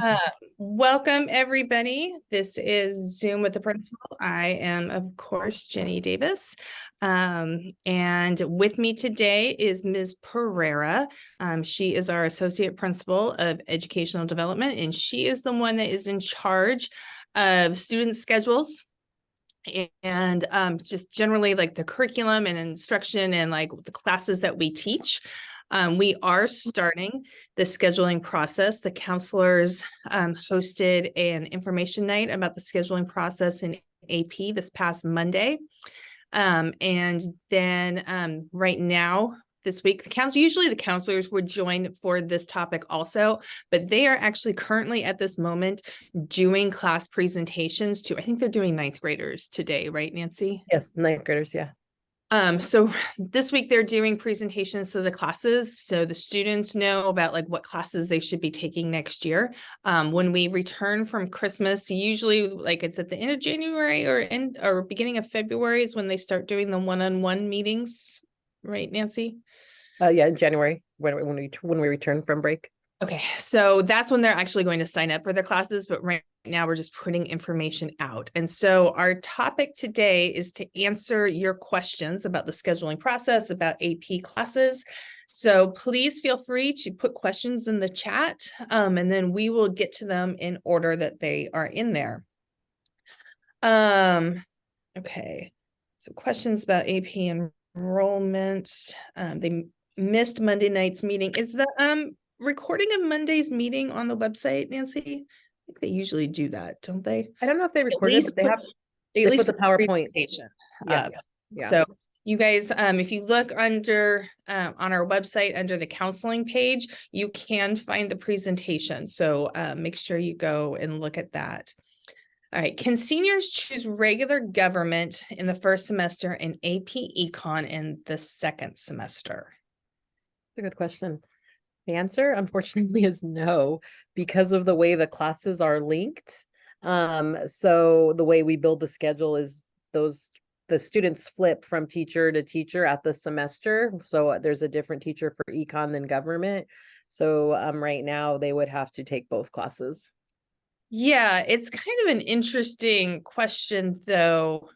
Uh, Welcome, everybody. This is Zoom with the principal. I am, of course, Jenny Davis. And with me today is Ms. Pereira. She is our Associate Principal of Educational Development, and she is the one that is in charge of student schedules and just generally like the curriculum and instruction and like the classes that we teach. We are starting the scheduling process. The counselors hosted an information night about the scheduling process in AP this past Monday. And then right now, this week, usually the counselors would join for this topic also, but they are actually currently at this moment doing class presentations to, I think they're doing ninth graders today, right, Nancy? Yes, ninth graders, yeah. So this week they're doing presentations to the classes, so the students know about like what classes they should be taking next year. When we return from Christmas, usually like it's at the end of January or beginning of February is when they start doing the one-on-one meetings, right, Nancy? Yeah, in January when we return from break. Okay, so that's when they're actually going to sign up for their classes, but right now we're just putting information out. And so our topic today is to answer your questions about the scheduling process, about AP classes. So please feel free to put questions in the chat, and then we will get to them in order that they are in there. Okay, so questions about AP enrollment. They missed Monday night's meeting. Is the recording of Monday's meeting on the website, Nancy? I think they usually do that, don't they? I don't know if they recorded, but they put the PowerPoint. Yes. Yeah. So you guys, if you look under on our website under the counseling page, you can find the presentation. So make sure you go and look at that. All right. Can seniors choose regular government in the first semester and AP Econ in the second semester? That's a good question. The answer, unfortunately, is no, because of the way the classes are linked. So the way we build the schedule is the students flip from teacher to teacher at the semester. So there's a different teacher for econ than government. So right now they would have to take both classes. Yeah, it's kind of an interesting question, though.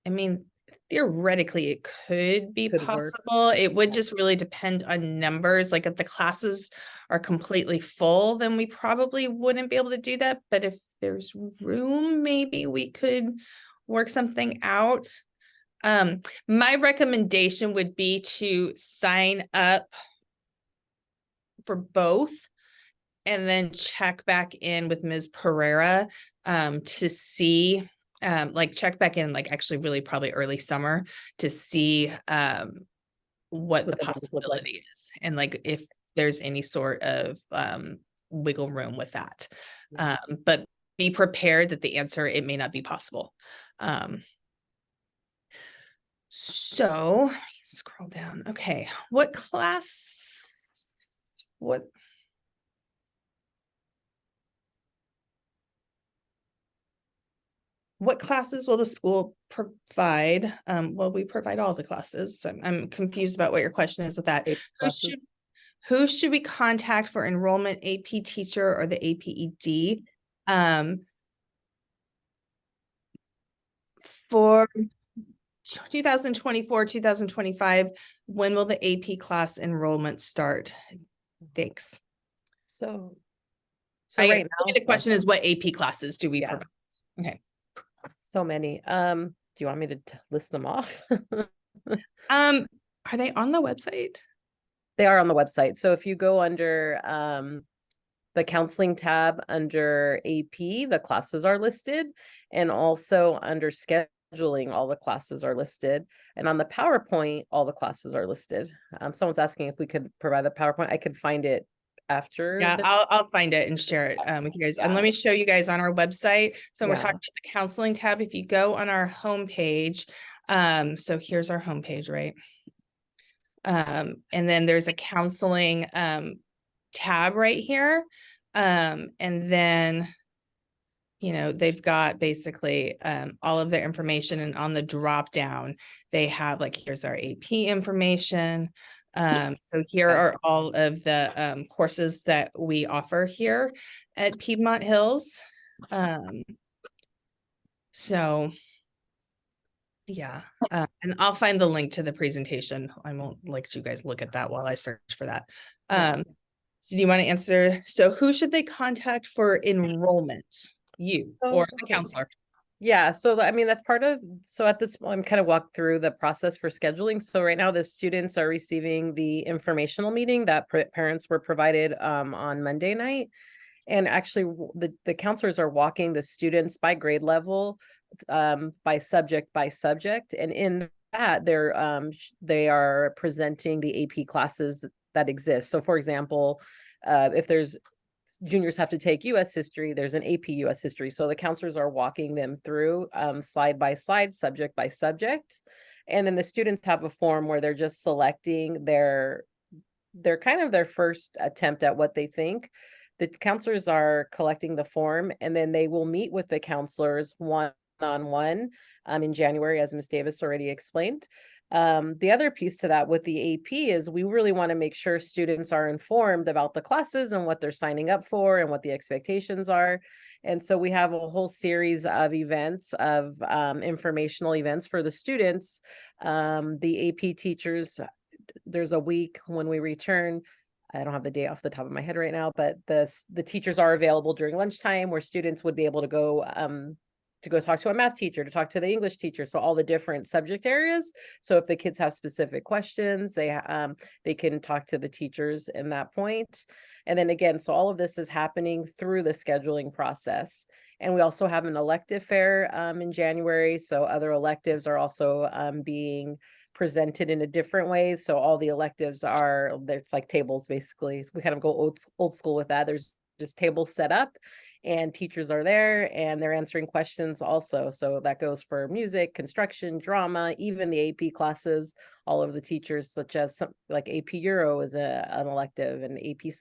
I mean, theoretically, it could be possible. It would just really depend on numbers. Like if the classes are completely full, then we probably wouldn't be able to do that. But if there's room, maybe we could work something out. My recommendation would be to sign up for both and then check back in with Ms. Pereira to see like check back in like actually really probably early summer to see what the possibility is and like if there's any sort of wiggle room with that. But be prepared that the answer, it may not be possible. So scroll down. Okay, what classes will the school provide? Well, we provide all the classes. So I'm confused about what your question is with that. Who should we contact for enrollment, AP teacher or the APED? For 2024, 2025, when will the AP class enrollment start? Thanks. So right now the question is, what AP classes do we provide? Okay. So many. Do you want me to list them off? Are they on the website? They are on the website. So if you go under the counseling tab under AP, the classes are listed, and also under scheduling, all the classes are listed. And on the PowerPoint, all the classes are listed. Someone's asking if we could provide the PowerPoint. I could find it after. Yeah, I'll find it and share it with you guys. And let me show you guys on our website. So we're talking about the counseling tab. If you go on our homepage, so here's our homepage, right? And then there's a counseling tab right here. And then, you know, they've got basically all of their information, and on the drop down, they have like, here's our AP information. So here Okay. are all of the courses that we offer here at Piedmont Hills. So yeah, and I'll find the link to the presentation. I won't let you guys look at that while I search for that. Yeah. So do you want to answer? So who should they contact for enrollment? You or the Okay. counselor? Yeah, so I mean, that's part of, so at this point, I'm kind of walk through the process for scheduling. So right now the students are receiving the informational meeting that parents were provided on Monday night. And actually the counselors are walking the students by grade level, by subject. And in that they are presenting the AP classes that exist. So for example, if there's juniors have to take US history, there's an AP US history. So the counselors are walking them through slide by slide, subject by subject. And then the students have a form where they're just selecting their kind of their first attempt at what they think. The counselors are collecting the form, and then they will meet with the counselors one-on-one in January, as Ms. Davis already explained. The other piece to that with the AP is we really want to make sure students are informed about the classes and what they're signing up for and what the expectations are. And so we have a whole series of events, of informational events for the students. The AP teachers, there's a week when we return. I don't have the date off the top of my head right now, but the teachers are available during lunchtime where students would be able to go talk to a math teacher, to talk to the English teacher. So all the different subject areas. So if the kids have specific questions, they can talk to the teachers in that point. And then again, so all of this is happening through the scheduling process. And we also have an elective fair in January. So other electives are also being presented in a different way. So all the electives there's like tables basically. We kind of go old school with that. There's just tables set up and teachers are there and they're answering questions also. So that goes for music, construction, drama, even the AP classes. All of the teachers, such as like AP Euro is an elective, and AP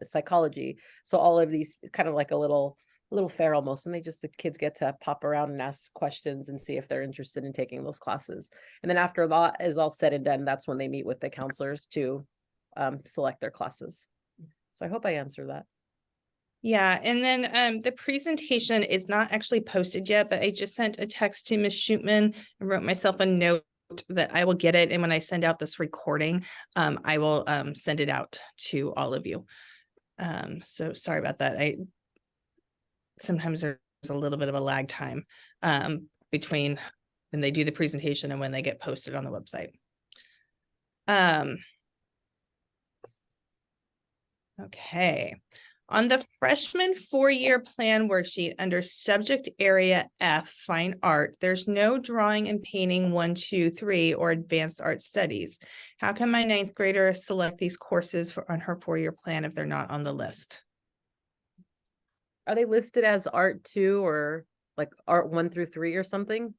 psychology. So all of these kind of like a little fair almost, and the kids get to pop around and ask questions and see if they're interested in taking those classes. And then after that is all said and done, that's when they meet with the counselors to select their classes. So I hope I answered that. Yeah, and then the presentation is not actually posted yet, but I just sent a text to Ms. Shootman and wrote myself a note that I will get it. And when I send out this recording, I will send it out to all of you. So sorry about that. Sometimes there's a little bit of a lag time between when they do the presentation and when they get posted on the website. Okay. On the freshman 4-year plan worksheet under subject area F, fine art, there's no drawing and painting 1, 2, 3 or advanced art studies. How can my 9th grader select these courses on her 4-year plan if they're not on the list? Are they listed as art 2 or like art 1 through 3 or something?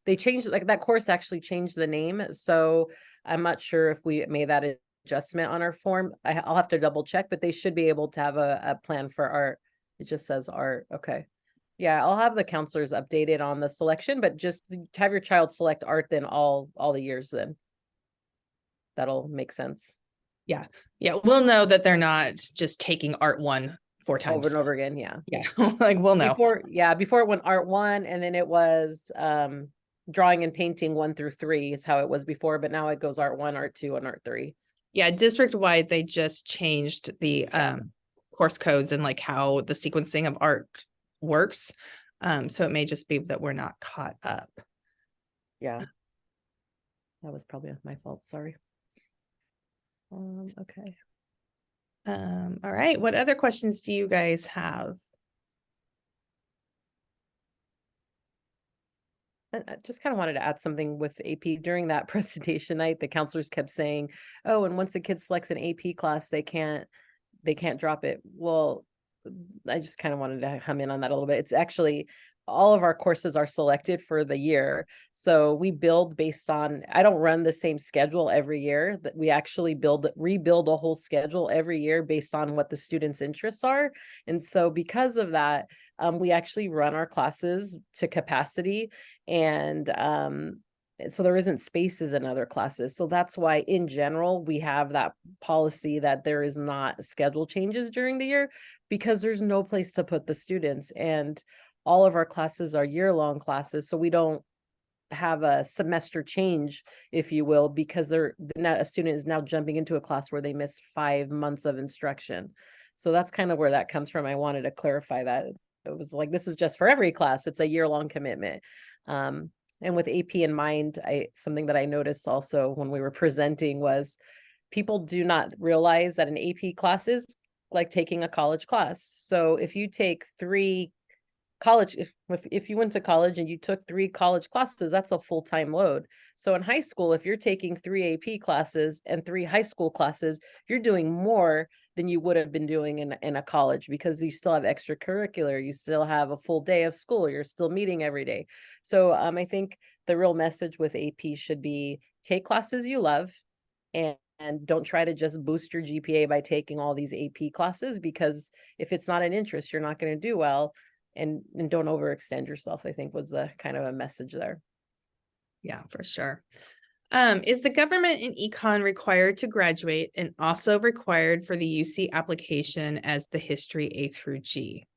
They changed, like that course actually changed the name. So I'm not sure if we made that adjustment on our form. I'll have to double check, but they should be able to have a plan for art. It just says art. Okay. Yeah, I'll have the counselors updated on the selection, but just have your child select art then all the years then. That'll make sense. Yeah. Yeah. We'll know that they're not just taking art 1 4 times. Over and over again. Yeah. Yeah. Like we'll know. Before it went art 1 and then it was drawing and painting 1 through 3 is how it was before, but now it goes art 1, art 2, and art 3. Yeah, district wide, they just changed the course codes and like how the sequencing of art works. So it may just be that we're not caught up. Yeah. That was probably my fault. Sorry. Okay. All right. What other questions do you guys have? I just kind of wanted to add something with AP during that presentation night. The counselors kept saying, "Oh, and once a kid selects an AP class, they can't drop it." Well, I just kind of wanted to come in on that a little bit. It's actually all of our courses are selected for the year. So we build based on, I don't run the same schedule every year, that we actually rebuild a whole schedule every year based on what the students' interests are. And so because of that, we actually run our classes to capacity. And so there isn't spaces in other classes. So that's why in general, we have that policy that there is not schedule changes during the year, because there's no place to put the students. And all of our classes are year-long classes. So we don't have a semester change, if you will, because now a student is now jumping into a class where they missed 5 months of instruction. So that's kind of where that comes from. I wanted to clarify that. It was like, this is just for every class. It's a year-long commitment. And with AP in mind, something that I noticed also when we were presenting was people do not realize that an AP class is like taking a college class. So if you take 3 college, if you went to college and you took 3 college classes, that's a full-time load. So in high school, if you're taking 3 AP classes and 3 high school classes, you're doing more than you would have been doing in a college, because you still have extracurricular, you still have a full day of school, you're still meeting every day. So I think the real message with AP should be take classes you love, and don't try to just boost your GPA by taking all these AP classes, because if it's not an interest, you're not going to do well. And don't overextend yourself, I think, was the kind of a message there. Yeah, for sure. Is the government in econ required to graduate and also required for the UC application as the history A through G?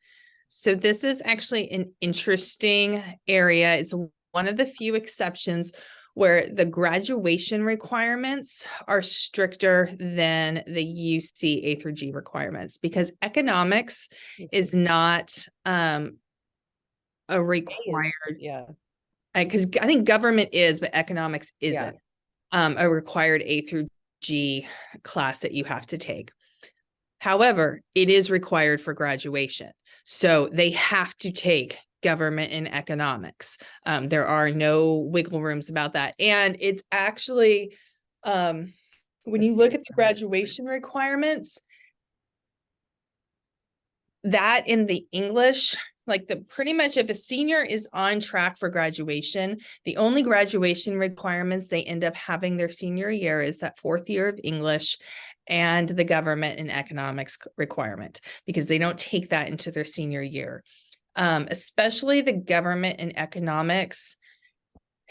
So this is actually an interesting area. It's one of the few exceptions where the graduation requirements are stricter than the UC A through G requirements, because economics is not a required, yeah, because I think government is, but economics isn't yeah. a required A through G class that you have to take. However, it is required for graduation. So they have to take government and economics. There are no wiggle rooms about that. And it's actually, when you look at the graduation requirements, that in the English, like pretty much if a senior is on track for graduation, the only graduation requirements they end up having their senior year is that 4th year of English and the government and economics requirement, because they don't take that into their senior year. Especially the government and economics,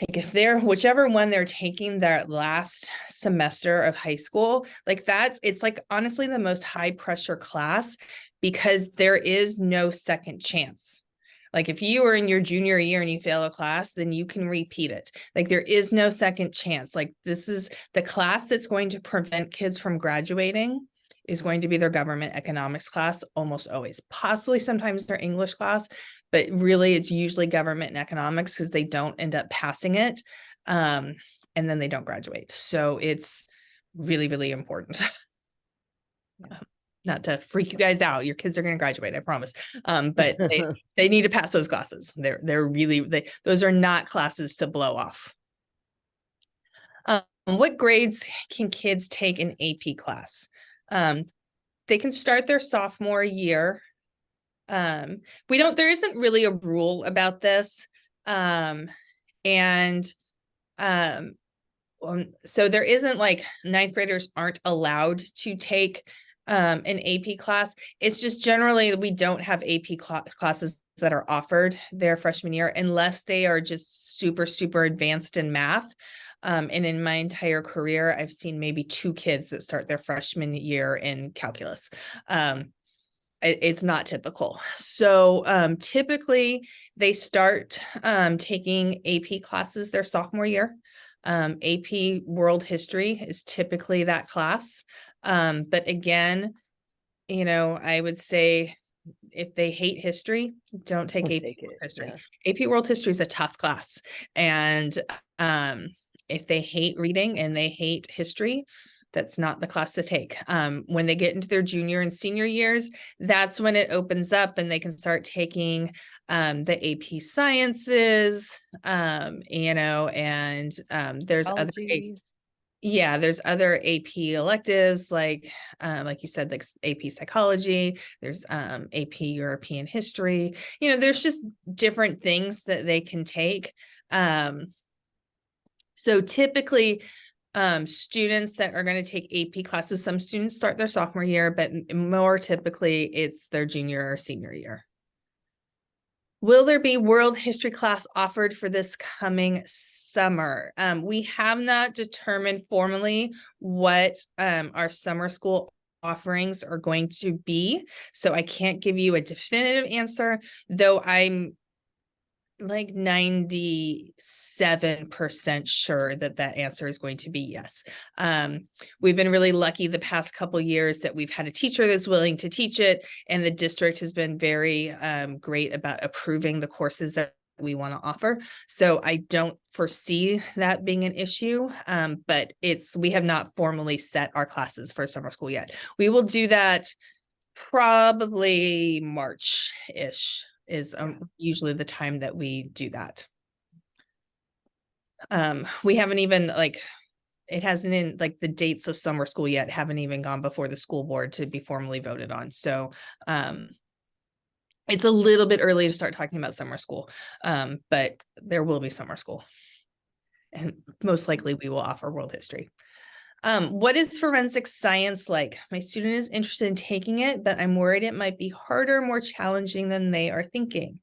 like if they're whichever one they're taking their last semester of high school, like it's like honestly the most high pressure class, because there is no second chance. Like if you were in your junior year and you fail a class, then you can repeat it. Like there is no second chance. Like this is the class that's going to prevent kids from graduating, is going to be their government economics class almost always, possibly sometimes their English class, but really it's usually government and economics, because they don't end up passing it. And then they don't graduate. So it's really, really important. Not to freak you guys out. Your kids are going to graduate, I promise. But they need to pass those classes. They're really, those are not classes to blow off. What grades can kids take an AP class? They can start their sophomore year. There isn't really a rule about this. So there isn't like 9th graders aren't allowed to take an AP class. It's just generally we don't have AP classes that are offered their freshman year unless they are just super, super advanced in math. And in my entire career, I've seen maybe 2 kids that start their freshman year in calculus. It's not typical. So typically they start taking AP classes their sophomore year. AP World History is typically that class. But again, I would say if they hate history, don't take AP World History. Yeah. AP World History is a tough class. And if they hate reading and they hate history, that's not the class to take. When they get into their junior and senior years, that's when it opens up and they can start taking the AP Sciences, and there's there's other AP electives like you said, like AP Psychology, there's AP European History, there's just different things that they can take. So typically students that are going to take AP classes, some students start their sophomore year, but more typically it's their junior or senior year. Will there be world history class offered for this coming summer? We have not determined formally what our summer school offerings are going to be. So I can't give you a definitive answer, though I'm like 97% sure that that answer is going to be yes. We've been really lucky the past couple years that we've had a teacher that's willing to teach it, and the district has been very great about approving the courses that we want to offer. So I don't foresee that being an issue, but we have not formally set our classes for summer school yet. We will do that probably March-ish is usually the time that we do that. We haven't even it hasn't in the dates of summer school yet haven't even gone before the school board to be formally voted on. So it's a little bit early to start talking about summer school, but there will be summer school. And most likely we will offer world history. What is forensic science like? My student is interested in taking it, but I'm worried it might be harder, more challenging than they are thinking.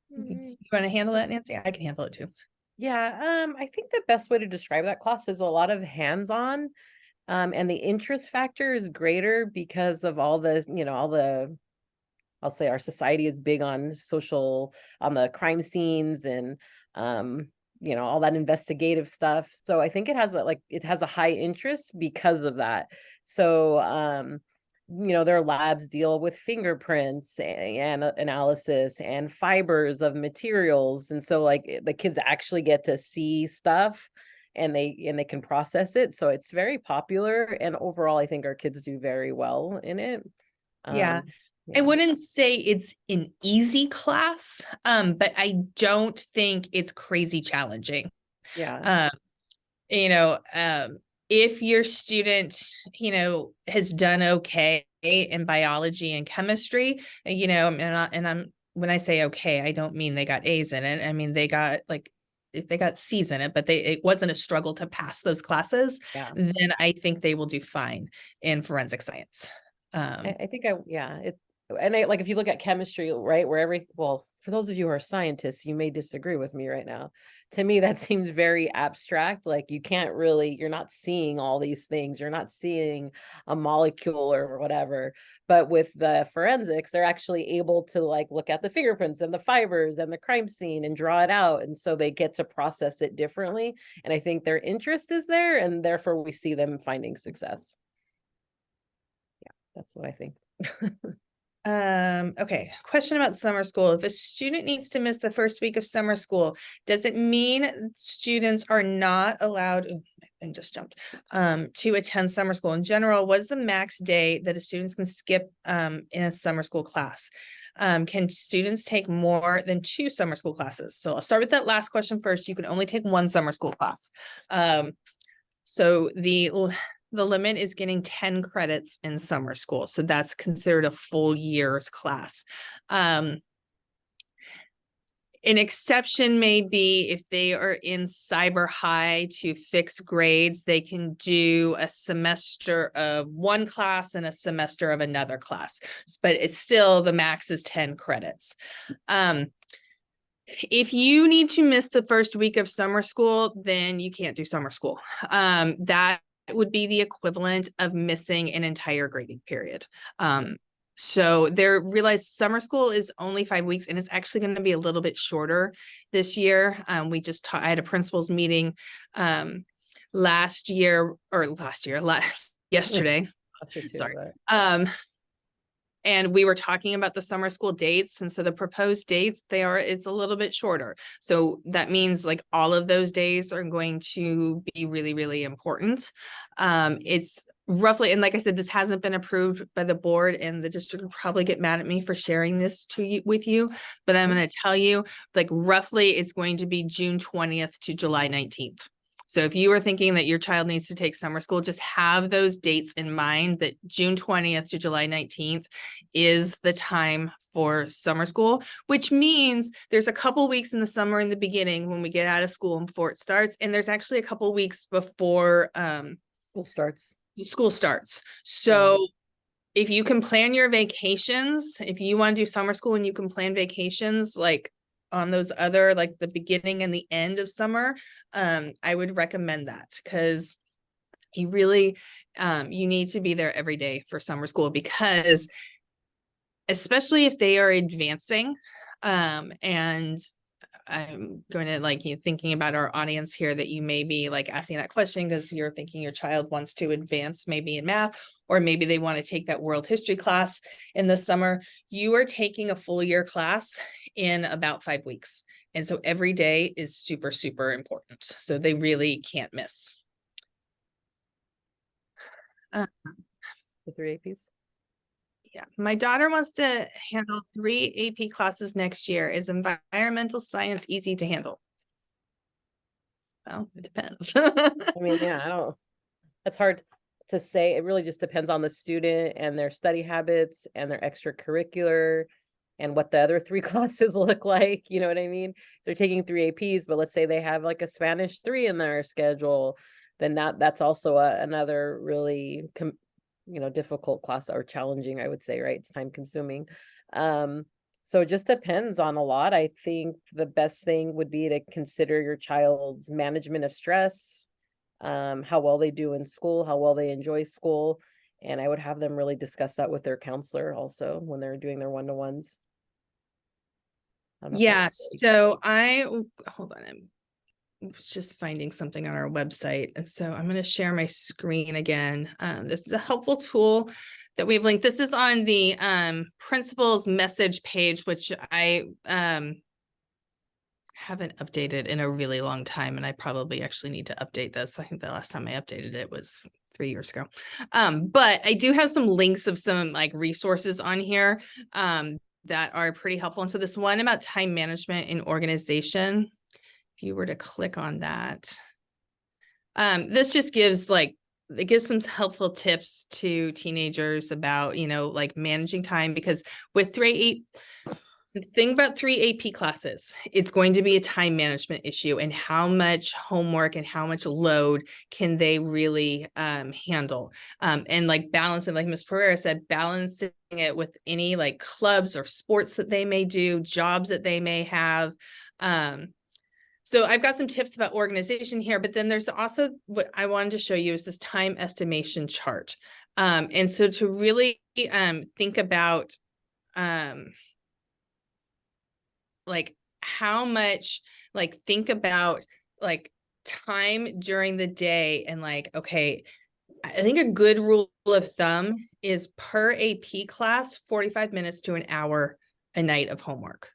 You want to handle that, Nancy? I can handle it too. Yeah, I think the best way to describe that class is a lot of hands-on, and the interest factor is greater because of all the, I'll say our society is big on the crime scenes and, all that investigative stuff. So I think it has a high interest because of that. So, their labs deal with fingerprints and analysis and fibers of materials. And so the kids actually get to see stuff and they can process it. So it's very popular. And overall, I think our kids do very well in it. Yeah. I wouldn't say it's an easy class, but I don't think it's crazy challenging. Yeah. If your student, has done okay in biology and chemistry, when I say okay, I don't mean they got A's in it. I mean, they got C's in it, but it wasn't a struggle to pass those classes. Yeah. Then I think they will do fine in forensic science. I think it's, and if you look at chemistry, right, for those of you who are scientists, you may disagree with me right now. To me, that seems very abstract. Like you're not seeing all these things. You're not seeing a molecule or whatever. But with the forensics, they're actually able to look at the fingerprints and the fibers and the crime scene and draw it out. And so they get to process it differently. And I think their interest is there, and therefore we see them finding success. Yeah, that's what I think. Okay. Question about summer school. If a student needs to miss the first week of summer school, does it mean students are not allowed, and just jumped, to attend summer school in general? What's the max day that a student can skip in a summer school class? Can students take more than 2 summer school classes? So I'll start with that last question first. You can only take 1 summer school class. So the limit is getting 10 credits in summer school. So that's considered a full year's class. An exception may be if they are in cyber high to fix grades, they can do a semester of one class and a semester of another class, but it's still the max is 10 credits. If you need to miss the first week of summer school, then you can't do summer school. That would be the equivalent of missing an entire grading period. So realize summer school is only 5 weeks, and it's actually going to be a little bit shorter this year. I had a principals meeting yesterday. Sorry. And we were talking about the summer school dates. And so the proposed dates, it's a little bit shorter. So that means all of those days are going to be really, really important. It's roughly, and like I said, this hasn't been approved by the board, and the district will probably get mad at me for sharing this with you, but I'm going to tell you, roughly it's going to be June 20th to July 19th. So if you are thinking that your child needs to take summer school, just have those dates in mind, that June 20th to July 19th is the time for summer school, which means there's a couple weeks in the summer in the beginning when we get out of school and before it starts. And there's actually a couple weeks before school starts. So if you can plan your vacations, if you want to do summer school and you can plan vacations like on those other, like the beginning and the end of summer, I would recommend that, because you really, you need to be there every day for summer school, because especially if they are advancing, and I'm going to like you thinking about our audience here, that you may be like asking that question because you're thinking your child wants to advance maybe in math, or maybe they want to take that world history class in the summer. You are taking a full year class in about 5 weeks. And so every day is super, super important. So they really can't miss. The 3 APs. Yeah, my daughter wants to handle 3 AP classes next year. Is environmental science easy to handle? Well, it depends. I mean, yeah, that's hard to say. It really just depends on the student and their study habits and their extracurricular and what the other 3 classes look like. You know what I mean? They're taking 3 APs, but let's say they have like a Spanish 3 in their schedule, then that's also another really difficult class, or challenging, I would say, right? It's time consuming. So it just depends on a lot. I think the best thing would be to consider your child's management of stress, how well they do in school, how well they enjoy school. And I would have them really discuss that with their counselor also when they're doing their one-to-ones. Yeah, so hold on, I'm was just finding something on our website. And so I'm going to share my screen again. This is a helpful tool that we've linked. This is on the principals message page, which I haven't updated in a really long time. And I probably actually need to update this. I think the last time I updated it was 3 years ago. But I do have some links of some like resources on here that are pretty helpful. And so this one about time management and organization, if you were to click on that, this just gives it gives some helpful tips to teenagers about, like managing time, because with the thing about 3 AP classes, it's going to be a time management issue, and how much homework and how much load can they really handle, and like balance it, like Ms. Pereira said, balancing it with any like clubs or sports that they may do, jobs that they may have. So I've got some tips about organization here, but then there's also what I wanted to show you is this time estimation chart. And so to really think about like how much, like think about like time during the day, and like, okay, I think a good rule of thumb is per AP class, 45 minutes to an hour a night of homework.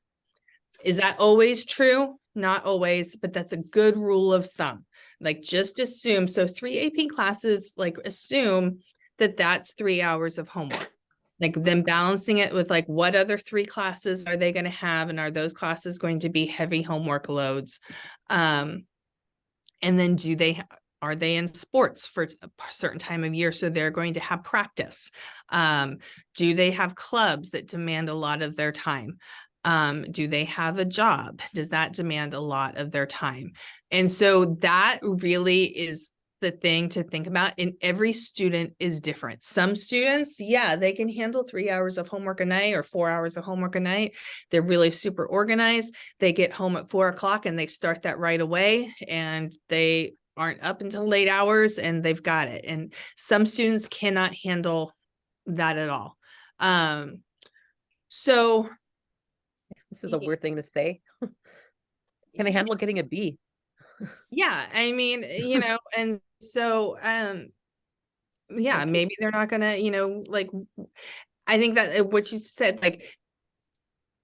Is that always true? Not always, but that's a good rule of thumb. Like just assume, so 3 AP classes, like assume that that's 3 hours of homework. Like then balancing it with like what other 3 classes are they going to have, and are those classes going to be heavy homework loads? And then are they in sports for a certain time of year, so they're going to have practice? Do they have clubs that demand a lot of their time? Do they have a job? Does that demand a lot of their time? And so that really is the thing to think about. And every student is different. Some students, yeah, they can handle 3 hours of homework a night or 4 hours of homework a night. They're really super organized. They get home at 4 o'clock and they start that right away, and they aren't up until late hours, and they've got it. And some students cannot handle that at all. So this is a weird thing to say. Can they handle getting a B? Yeah, I mean, and so yeah, maybe they're not gonna, like, I think that what you said, like,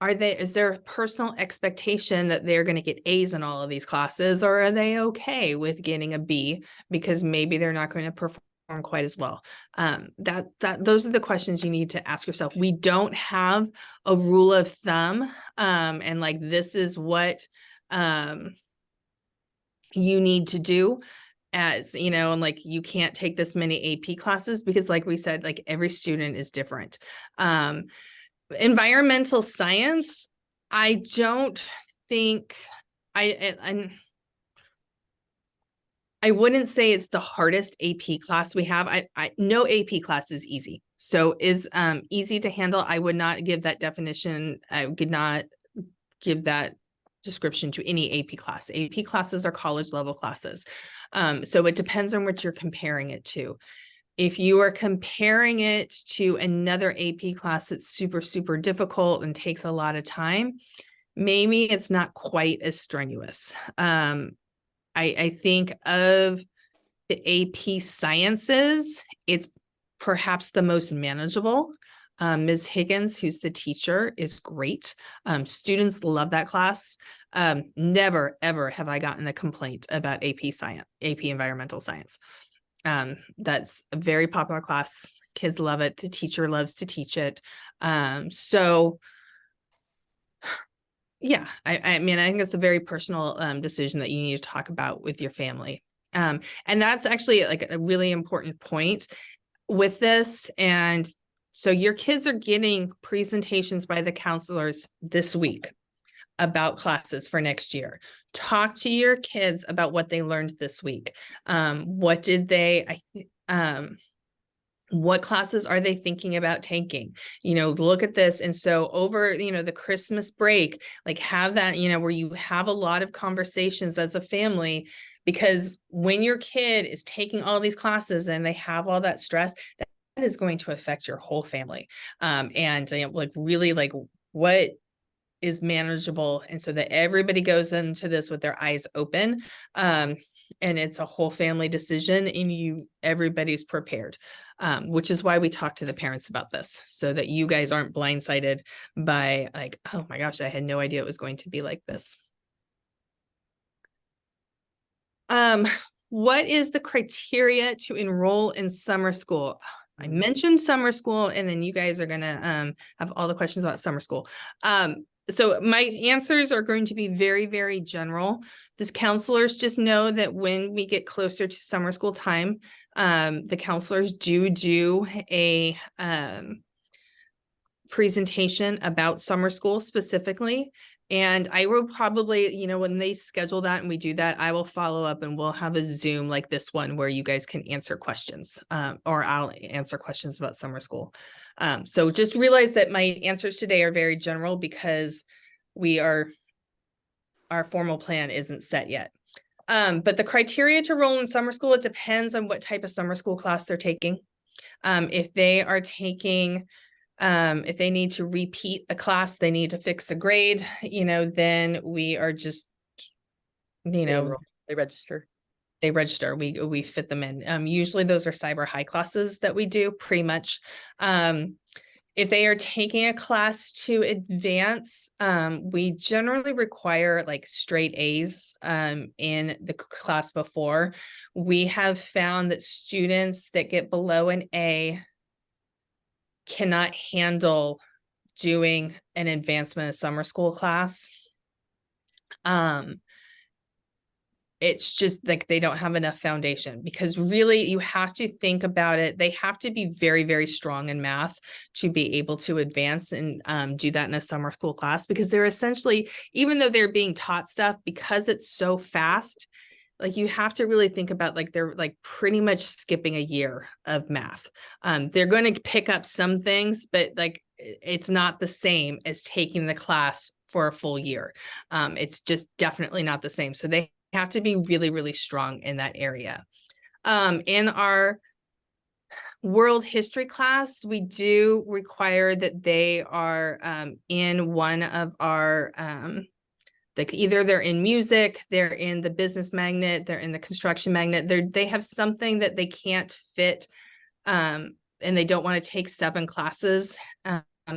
is there a personal expectation that they're going to get A's in all of these classes, or are they okay with getting a B because maybe they're not going to perform quite as well? Those are the questions you need to ask yourself. We don't have a rule of thumb, and like this is what you need to do, as and like you can't take this many AP classes, because like we said, like every student is different. Environmental science, I don't think I wouldn't say it's the hardest AP class we have. I no AP class is easy. So is easy to handle. I would not give that definition. I would not give that description to any AP class. AP classes are college level classes. So it depends on what you're comparing it to. If you are comparing it to another AP class that's super, super difficult and takes a lot of time, maybe it's not quite as strenuous. I think of the AP sciences, it's perhaps the most manageable. Ms. Higgins, who's the teacher, is great. Students love that class. Never, ever have I gotten a complaint about AP science, AP environmental science. That's a very popular class. Kids love it. The teacher loves to teach it. So yeah, I mean, I think it's a very personal decision that you need to talk about with your family. And that's actually like a really important point with this. And so your kids are getting presentations by the counselors this week about classes for next year. Talk to your kids about what they learned this week. What did they, what classes are they thinking about taking? Look at this. And so over, the Christmas break, like have that, where you have a lot of conversations as a family, because when your kid is taking all these classes and they have all that stress, that is going to affect your whole family. And like really like what is manageable. And so that everybody goes into this with their eyes open. And it's a whole family decision and everybody's prepared, which is why we talk to the parents about this, so that you guys aren't blindsided by like, oh my gosh, I had no idea it was going to be like this. What is the criteria to enroll in summer school? I mentioned summer school, and then you guys are gonna have all the questions about summer school. So my answers are going to be very, very general. These counselors just know that when we get closer to summer school time, the counselors do a presentation about summer school specifically. And I will probably, when they schedule that and we do that, I will follow up and we'll have a Zoom like this one where you guys can answer questions, or I'll answer questions about summer school. So just realize that my answers today are very general because our formal plan isn't set yet. But the criteria to enroll in summer school, it depends on what type of summer school class they're taking. If they are taking if they need to repeat a class, they need to fix a grade, then we are just, they register. They register, we fit them in. Usually those are cyber high classes that we do pretty much. If they are taking a class to advance, we generally require like straight A's in the class before. We have found that students that get below an A cannot handle doing an advancement of summer school class. It's just like they don't have enough foundation, because really you have to think about it. They have to be very, very strong in math to be able to advance and do that in a summer school class, because they're essentially, even though they're being taught stuff, because it's so fast, like you have to really think about like they're like pretty much skipping a year of math. They're going to pick up some things, but like it's not the same as taking the class for a full year. It's just definitely not the same. So they have to be really, really strong in that area. In our world history class, we do require that they are in one of our like either they're in music, they're in the business magnet, they're in the construction magnet. They have something that they can't fit, and they don't want to take 7 classes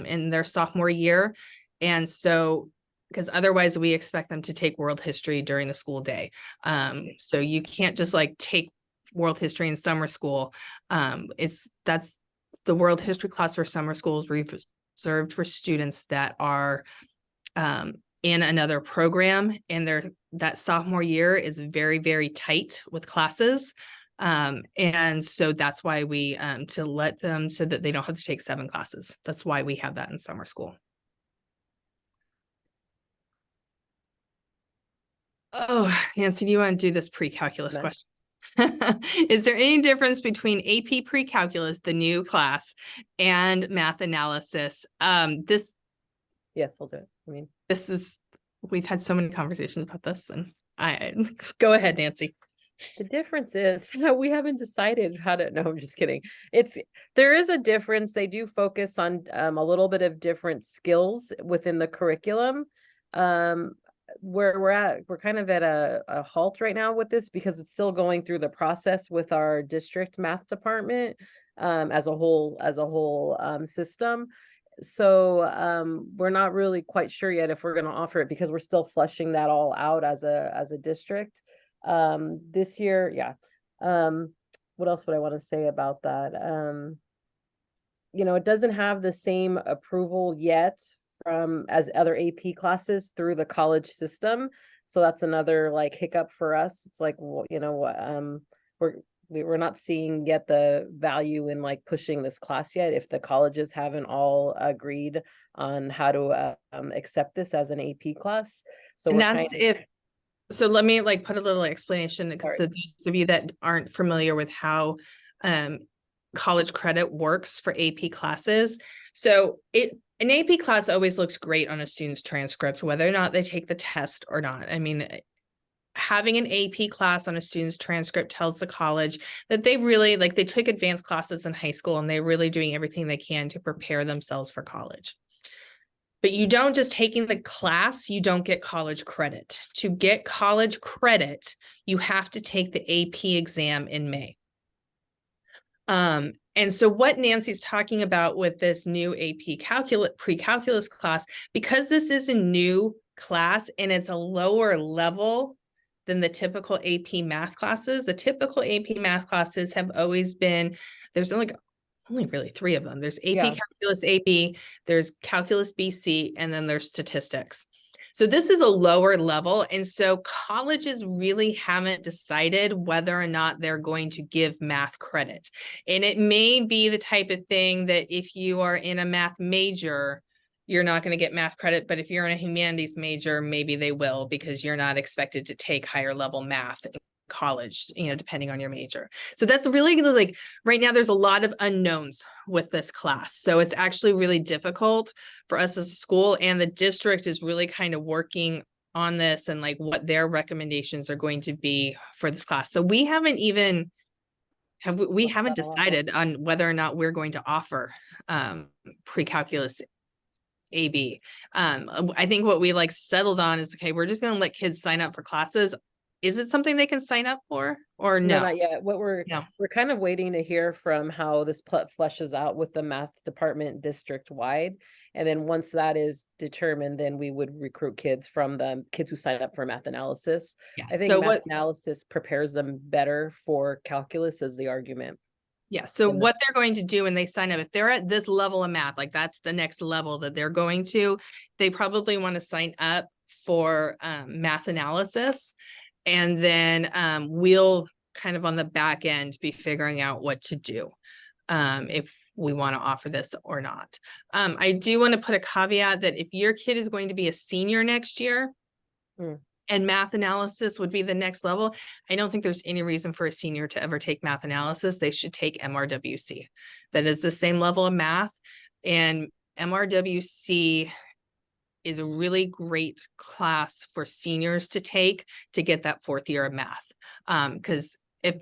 in their sophomore year. And so, because otherwise we expect them to take world history during the school day. So you can't just like take world history in summer school. That's the world history class for summer school is reserved for students that are in another program, and that sophomore year is very, very tight with classes. And so that's why we to let them, so that they don't have to take 7 classes. That's why we have that in summer school. Oh, Nancy, do you want to do this pre-calculus question? Is there any difference between AP pre-calculus, the new class, and math analysis? Yes, I'll do it. I mean, We've had so many conversations about this, and I go ahead, Nancy. the difference is we haven't decided how to, no, I'm just kidding. There is a difference. They do focus on a little bit of different skills within the curriculum. Where we're kind of at a halt right now with this because it's still going through the process with our district math department as a whole system. So we're not really quite sure yet if we're going to offer it because we're still fleshing that all out as a district. This year, yeah. What else would I want to say about that? It doesn't have the same approval yet from as other AP classes through the college system. So that's another like hiccup for us. It's like, well, we're not seeing yet the value in like pushing this class yet if the colleges haven't all agreed on how to accept this as an AP class. So And that's so let me like put a little explanation because so those of you that aren't familiar with how college credit works for AP classes. So an AP class always looks great on a student's transcript, whether or not they take the test or not. I mean, having an AP class on a student's transcript tells the college that they really they took advanced classes in high school and they're really doing everything they can to prepare themselves for college. But you don't just taking the class, you don't get college credit. To get college credit, you have to take the AP exam in May. And so what Nancy's talking about with this new AP pre-calculus class, because this is a new class and it's a lower level than the typical AP math classes, the typical AP math classes have always been, there's only really three of them. There's AP Calculus AB, there's Calculus BC, and then there's statistics. So this is a lower level. And so colleges really haven't decided whether or not they're going to give math credit. And it may be the type of thing that if you are in a math major, you're not going to get math credit. But if you're in a humanities major, maybe they will because you're not expected to take higher level math college, depending on your major. So that's really like right now there's a lot of unknowns with this class. So it's actually really difficult for us as a school, and the district is really kind of working on this and like what their recommendations are going to be for this class. So we haven't decided on whether or not we're going to offer pre-calculus AB. I think what we settled on is, okay, we're just going to let kids sign up for classes. Is it something they can sign up for or no? No, not yet. We're kind of waiting to hear from how this fleshes out with the math department district wide. And then once that is determined, then we would recruit kids from the kids who sign up for math analysis. Yeah. I think math analysis prepares them better for calculus is the argument. Yeah. So what they're going to do when they sign up, if they're at this level of math, like that's the next level that they're going to, they probably want to sign up for math analysis. And then we'll kind of on the back end be figuring out what to do if we want to offer this or not. I do want to put a caveat that if your kid is going to be a senior next year and math analysis would be the next level, I don't think there's any reason for a senior to ever take math analysis. They should take MRWC. That is the same level of math, and MRWC is a really great class for seniors to take to get that fourth year of math. Because if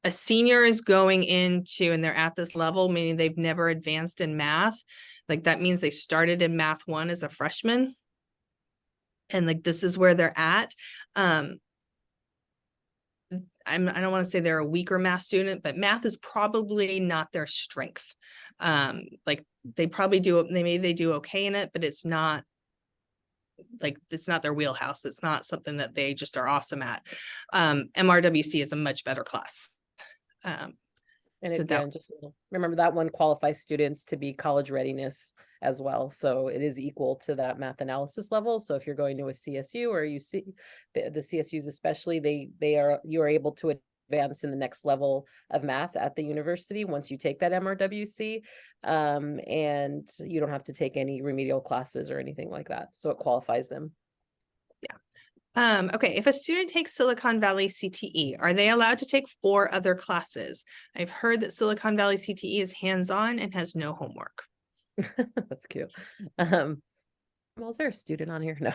a senior is going into and they're at this level, meaning they've never advanced in math, like that means they started in math 1 as a freshman. And like this is where they're at. I don't want to say they're a weaker math student, but math is probably not their strength. Like they do okay in it, but it's not their wheelhouse. It's not something that they just are awesome at. MRWC is a much better class. And so again, just remember that one qualifies students to be college readiness as well. So it is equal to that math analysis level. So if you're going to a CSU or you see the CSUs, especially, you are able to advance in the next level of math at the university once you take that MRWC, and you don't have to take any remedial classes or anything like that. So it qualifies them. Yeah. Okay, if a student takes Silicon Valley CTE, are they allowed to take 4 other classes? I've heard that Silicon Valley CTE is hands-on and has no homework. That's cute. Well, is there a student on here? No.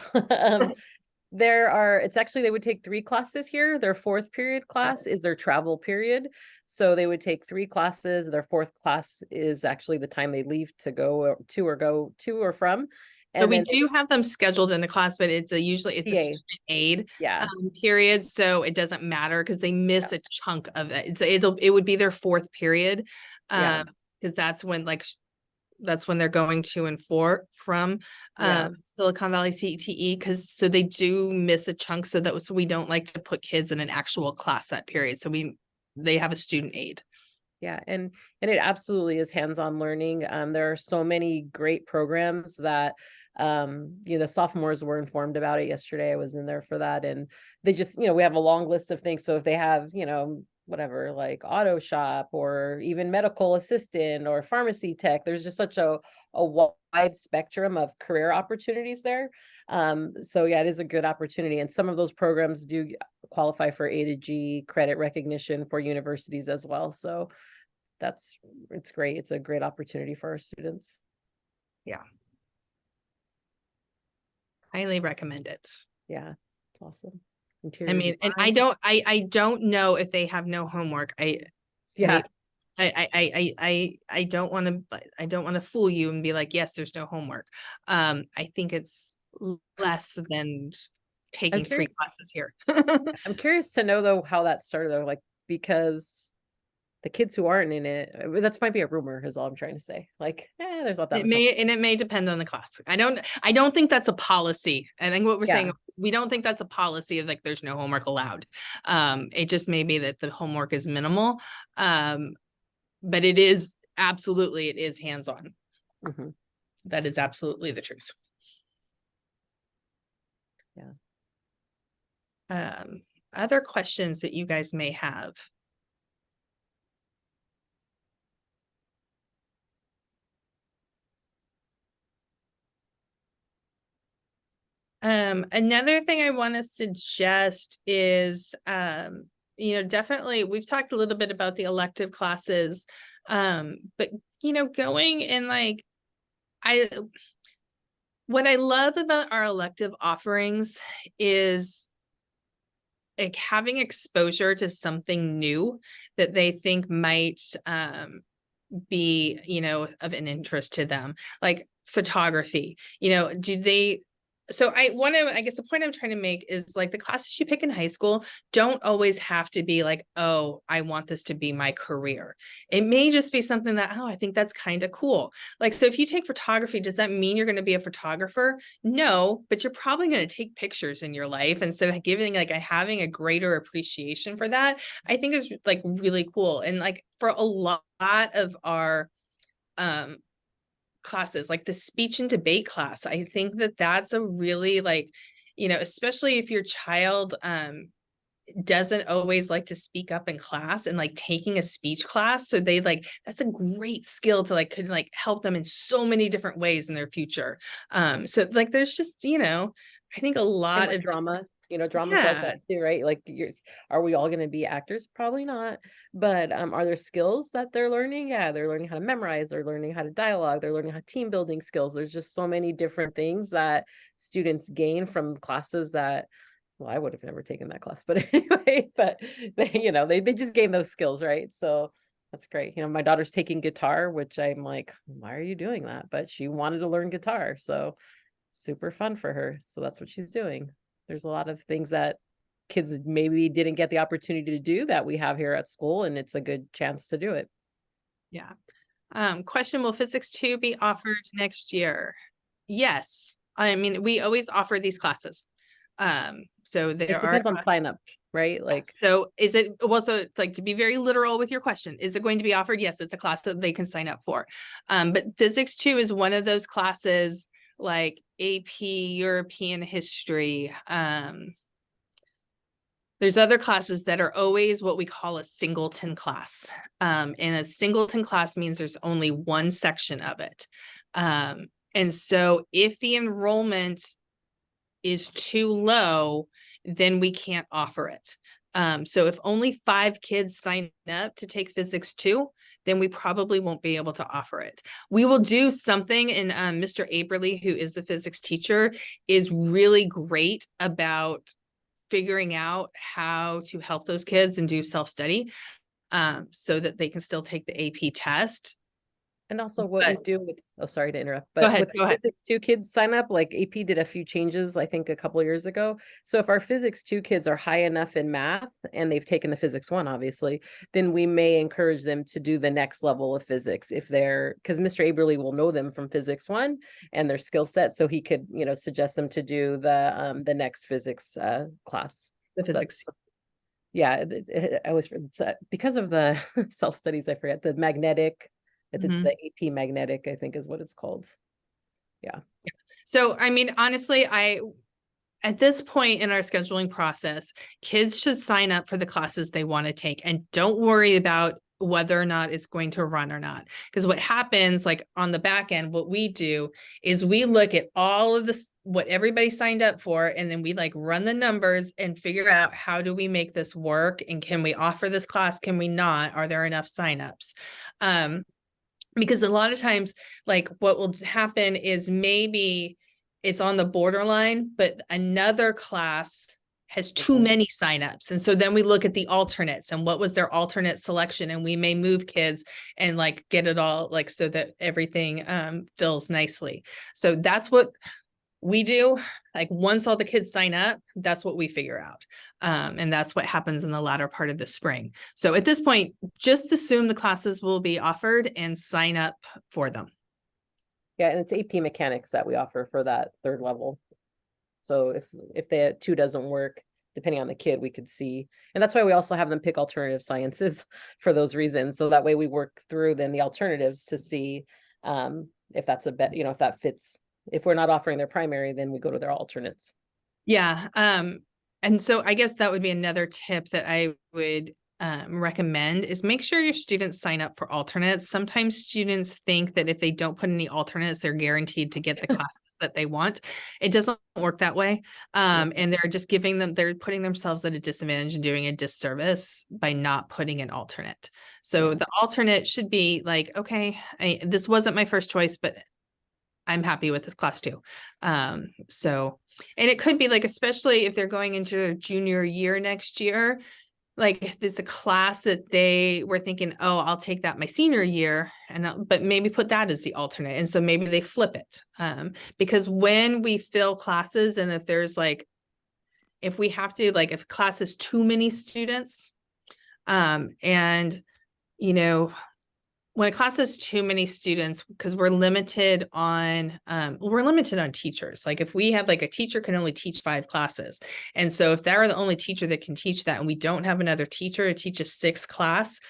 It's actually, they would take 3 classes here. Their 4th period class is their travel period. So they would take 3 classes. Their 4th class is actually the time they leave to go to or from. So And we then do have them scheduled in a class, but usually it's a TA. student aid Yeah. period, so it doesn't matter because they miss a chunk of it. It would be their 4th period, Yeah. because that's when they're going to and from Yeah. Silicon Valley CTE, because so they do miss a chunk, so we don't like to put kids in an actual class that period. So they have a student aid. Yeah, and it absolutely is hands-on learning. There are so many great programs that sophomores were informed about it yesterday. I was in there for that, and they just, we have a long list of things. So if they have, whatever, like auto shop or even medical assistant or pharmacy tech, there's just such a wide spectrum of career opportunities there. So yeah, it is a good opportunity, and some of those programs do qualify for A to G credit recognition for universities as well. So it's great. It's a great opportunity for our students. Yeah. Highly recommend it. Yeah, it's awesome. I Interior mean, and design. I don't know if they have no homework. Yeah. I don't want to fool you and be like, yes, there's no homework. I think it's less than taking 3 classes here. I'm curious to know though how that started though, like, because the kids who aren't in it, that might be a rumor is all I'm trying to say. Like, there's not that much. It may depend on the class. I don't think that's a policy. I think what we're saying is we don't think that's a policy of like there's no homework allowed. It just may be that the homework is minimal. But it is hands-on. Mm-hmm. That is absolutely the truth. Yeah. Other questions that you guys may have? Another thing I want to suggest is, definitely we've talked a little bit about the elective classes, but going in like, what I love about our elective offerings is like having exposure to something new that they think might be, of an interest to them, like photography. I guess the point I'm trying to make is like the classes you pick in high school don't always have to be like, oh, I want this to be my career. It may just be something that, oh, I think that's kind of cool. Like, so if you take photography, does that mean you're going to be a photographer? No, but you're probably going to take pictures in your life. And so having a greater appreciation for that, I think is like really cool. And like for a lot of our classes, like the speech and debate class, I think that that's a really like, especially if your child doesn't always like to speak up in class, and like taking a speech class, so that's a great skill to like could like help them in so many different ways in their future. So like there's just, I think a lot of drama, dramas like that too, right? Like, are we all going to be actors? Probably not. But are there skills that they're learning? Yeah, they're learning how to memorize, they're learning how to dialogue, they're learning how team building skills. There's just so many different things that students gain from classes that, well, I would have never taken that class, but anyway, but they just gain those skills, right? So that's great. My daughter's taking guitar, which I'm like, why are you doing that? But she wanted to learn guitar, so super fun for her. So that's what she's doing. There's a lot of things that kids maybe didn't get the opportunity to do that we have here at school, and it's a good chance to do it. Yeah. Question, will Physics 2 be offered next year? Yes. I mean, we always offer these classes. So it depends on sign up, right? Like, so is it, well, so it's like, to be very literal with your question, is it going to be offered? Yes, it's a class that they can sign up for. But Physics 2 is one of those classes like AP European history. There's other classes that are always what we call a singleton class. And a singleton class means there's only one section of it. And so if the enrollment is too low, then we can't offer it. So if only 5 kids sign up to take physics 2, then we probably won't be able to offer it. We will do something, and Mr. Aberly, who is the physics teacher, is really great about figuring out how to help those kids and do self-study, so that they can still take the AP test. And also what we do with, oh, sorry to interrupt, Go but ahead, with go ahead. Physics 2 kids sign up, like AP did a few changes, I think a couple of years ago. So if our Physics 2 kids are high enough in math and they've taken the Physics 1, obviously, then we may encourage them to do the next level of physics if they're, because Mr. Aberly will know them from Physics 1 and their skill set. So he could, you know, suggest them to do the next physics class. The physics. Yeah, I always, because of the self-studies, I forget the magnetic. It's the AP magnetic, I think is what it's called. Yeah. So, I mean, honestly, at this point in our scheduling process, kids should sign up for the classes they want to take and don't worry about whether or not it's going to run or not. Because what happens, like on the back end, what we do is we look at all of this, what everybody signed up for, and then we like run the numbers and figure out how do we make this work, and can we offer this class? Can we not? Are there enough signups? Because a lot of times, like what will happen is maybe it's on the borderline, but another class has too many signups. And so then we look at the alternates and what was their alternate selection. And we may move kids and like get it all like so that everything fills nicely. So that's what we do. Like once all the kids sign up, that's what we figure out. And that's what happens in the latter part of the spring. So at this point, just assume the classes will be offered and sign up for them. Yeah, and it's AP mechanics that we offer for that 3rd level. So if the 2 doesn't work, depending on the kid, we could see. And that's why we also have them pick alternative sciences for those reasons. So that way we work through then the alternatives to see if that's a bet, you know, if that fits. If we're not offering their primary, then we go to their alternates. Yeah. And so I guess that would be another tip that I would recommend is make sure your students sign up for alternates. Sometimes students think that if they don't put any alternates, they're guaranteed to get the classes that they want. It doesn't work that way. And they're just they're putting themselves at a disadvantage and doing a disservice by not putting an alternate. So the alternate should be like, okay, this wasn't my first choice, but I'm happy with this class too. So, and it could be like, especially if they're going into their junior year next year, like if it's a class that they were thinking, oh, I'll take that my senior year, and but maybe put that as the alternate. And so maybe they flip it. Because when we fill classes, and if there's like, if we have to, like if class has too many students, and you know, when a class has too many students, because we're limited on teachers. Like if we have like a teacher can only teach 5 classes. And so if they're the only teacher that can teach that, and we don't have another teacher to teach a 6th class,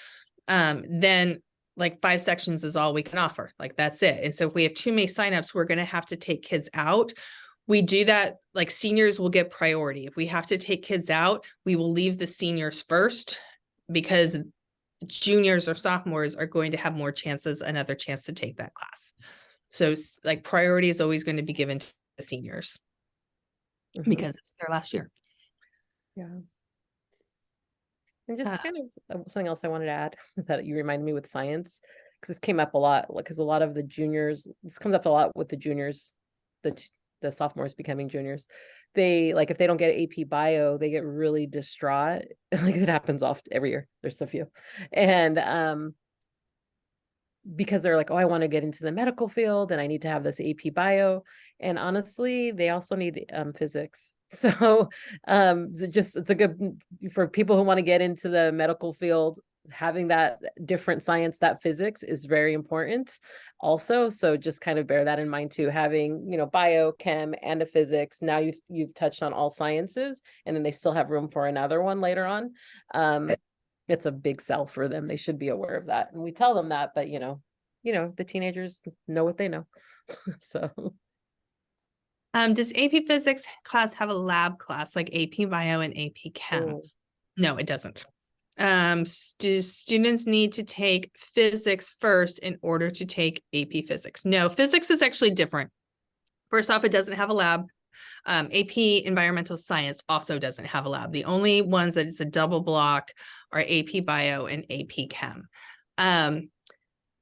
then like 5 sections is all we can offer. Like that's it. And so if we have too many signups, we're going to have to take kids out. We do that, like seniors will get priority. If we have to take kids out, we will leave the seniors first, because juniors or sophomores are going to have more chances, another chance to take that class. So like priority is always going to be given to the seniors because it's their last year. Yeah. And just kind of something else I wanted to add is that you reminded me with science, because this came up a lot, because a lot of the juniors, this comes up a lot with the juniors, the sophomores becoming juniors. They like, if they don't get AP bio, they get really distraught. Like it happens often every year. There's so few. And because they're like, oh, I want to get into the medical field and I need to have this AP bio. And honestly, they also need physics. So it's a good, for people who want to get into the medical field, having that different science, that physics is very important also. So just kind of bear that in mind too, having, you know, bio, chem, and a physics. Now you've touched on all sciences, and then they still have room for another one later on. It's a big sell for them. They should be aware of that. And we tell them that, but you know, the teenagers know what they know. So does AP physics class have a lab class like AP bio and AP chem? No, it doesn't. Students need to take physics first in order to take AP physics. No, physics is actually different. First off, it doesn't have a lab. AP Environmental Science also doesn't have a lab. The only ones that it's a double block are AP Bio and AP Chem.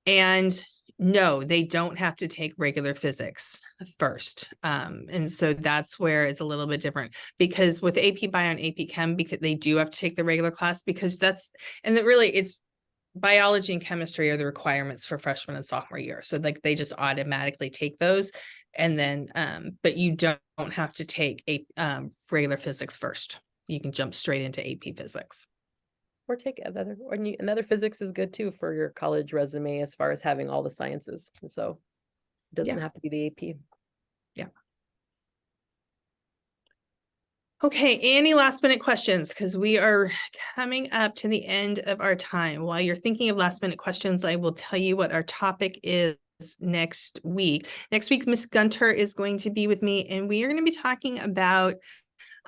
And no, they don't have to take regular physics first. And so that's where it's a little bit different, because with AP Bio and AP Chem, because they do have to take the regular class, because and that really it's biology and chemistry are the requirements for freshman and sophomore year. So like they just automatically take those. And then, but you don't have to take regular physics first. You can jump straight into AP Physics. Or take another physics is good too for your college resume as far as having all the sciences. And so it doesn't have to be the AP. Yeah. Okay, any last minute questions? Because we are coming up to the end of our time. While you're thinking of last minute questions, I will tell you what our topic is next week. Next week, Miss Gunter is going to be with me, and we are going to be talking about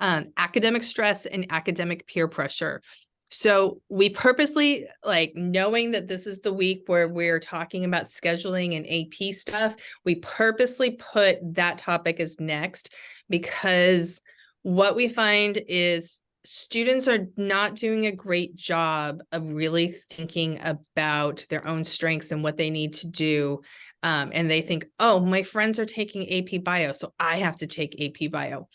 academic stress and academic peer pressure. So we purposely, like, knowing that this is the week where we're talking about scheduling and AP stuff, we purposely put that topic as next, because what we find is students are not doing a great job of really thinking about their own strengths and what they need to do. And they think, oh, my friends are taking AP Bio, so I have to take AP Bio.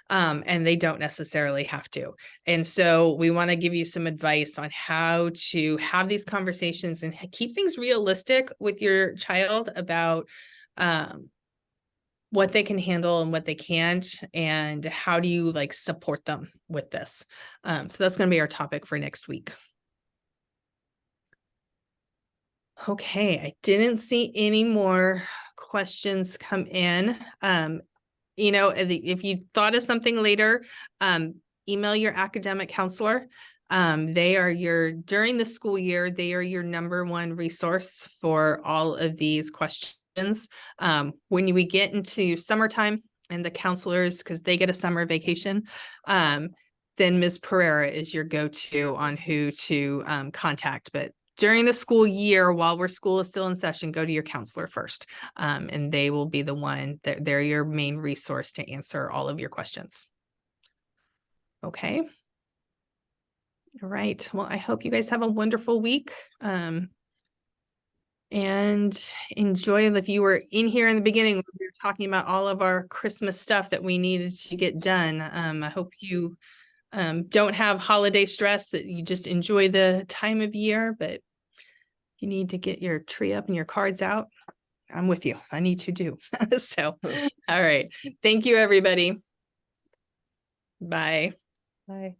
And they don't necessarily have to. And so we want to give you some advice on how to have these conversations and keep things realistic with your child about what they can handle and what they can't, and how do you like support them with this. So that's going to be our topic for next week. Okay, I didn't see any more questions come in. You know, if you thought of something later, email your academic counselor. They are during the school year, they are your #1 resource for all of these questions. When we get into summertime and the counselors, because they get a summer vacation, then Ms. Pereira is your go-to on who to contact. But during the school year, while school is still in session, go to your counselor first. And they will be the one that they're your main resource to answer all of your questions. Okay. All right. Well, I hope you guys have a wonderful week. And enjoy. If you were in here in the beginning, we were talking about all of our Christmas stuff that we needed to get done. I hope you don't have holiday stress, that you just enjoy the time of year, but you need to get your tree up and your cards out. I'm with you. I need to do. So, all right. Thank you, everybody. Bye. Bye.